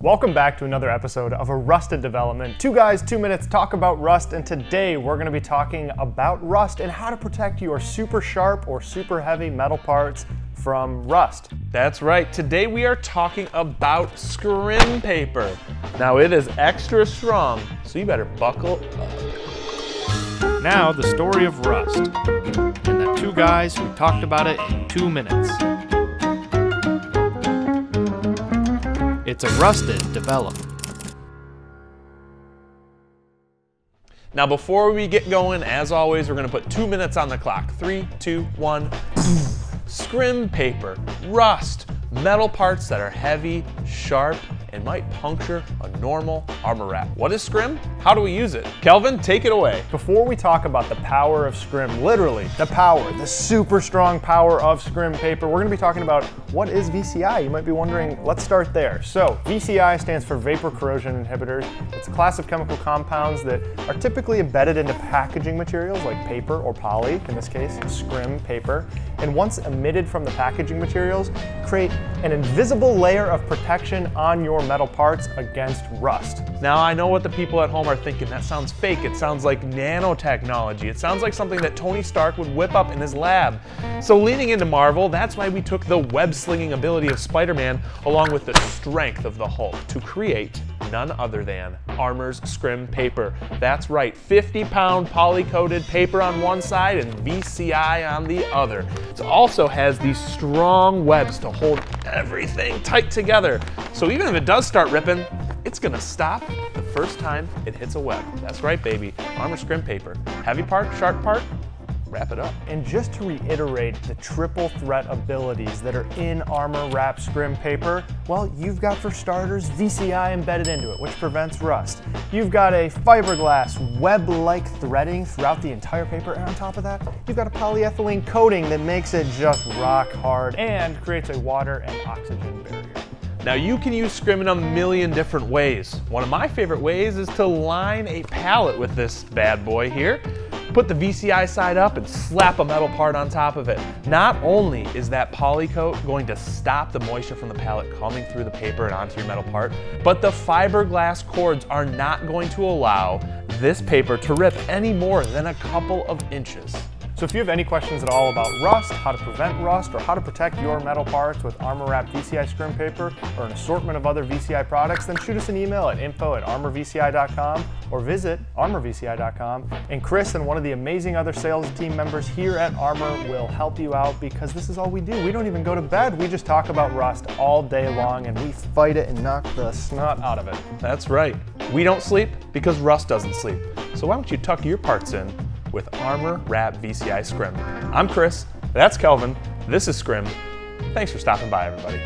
Welcome back to another episode of Arrusted Development. 2 guys, 2 minutes, talk about rust, and today we're going to be talking about rust and how to protect your super sharp or super heavy metal parts from rust. That's right, today we are talking about scrim paper. Now it is extra strong, so you better buckle up. Now the story of rust, and the 2 guys who talked about it in 2 minutes. It's Arrusted Development. Now before we get going, as always, we're going to put 2 minutes on the clock. 3, 2, 1. Scrim paper, rust, metal parts that are heavy, sharp, and might puncture a normal armor wrap. What is scrim? How do we use it? Kelvin, take it away. Before we talk about the power of scrim, literally the power, the super strong power of scrim paper, we're going to be talking about what is VCI. You might be wondering, let's start there. So VCI stands for vapor corrosion inhibitors. It's a class of chemical compounds that are typically embedded into packaging materials like paper or poly, in this case scrim paper, and once emitted from the packaging materials, create an invisible layer of protection on your metal parts against rust. Now I know what the people at home are thinking. That sounds fake. It sounds like nanotechnology. It sounds like something that Tony Stark would whip up in his lab. So leaning into Marvel, that's why we took the web-slinging ability of Spider-Man along with the strength of the Hulk to create none other than Armor's scrim paper. That's right, 50-pound poly-coated paper on one side and VCI on the other. It also has these strong webs to hold everything tight together. So even if it does start ripping, it's gonna stop the first time it hits a web. That's right, baby. Armor scrim paper. Heavy part, sharp part, wrap it up. And just to reiterate the triple threat abilities that are in Armor Wrap Scrim Paper, well, you've got for starters VCI embedded into it, which prevents rust. You've got a fiberglass web-like threading throughout the entire paper, and on top of that, you've got a polyethylene coating that makes it just rock hard and creates a water and oxygen barrier. Now you can use scrim in a million different ways. One of my favorite ways is to line a pallet with this bad boy here. Put the VCI side up and slap a metal part on top of it. Not only is that poly coat going to stop the moisture from the pallet coming through the paper and onto your metal part, but the fiberglass cords are not going to allow this paper to rip any more than a couple of inches. So if you have any questions at all about rust, how to prevent rust, or how to protect your metal parts with Armor Wrap VCI Scrim Paper or an assortment of other VCI products, then shoot us an email at info@armorvci.com or visit armorvci.com. And Chris and one of the amazing other sales team members here at Armor will help you out because this is all we do. We don't even go to bed. We just talk about rust all day long and we fight it and knock the snot out of it. That's right. We don't sleep because rust doesn't sleep. So why don't you tuck your parts in with Armor Wrap VCI Scrim. I'm Chris, that's Kelvin, this is Scrim. Thanks for stopping by, everybody.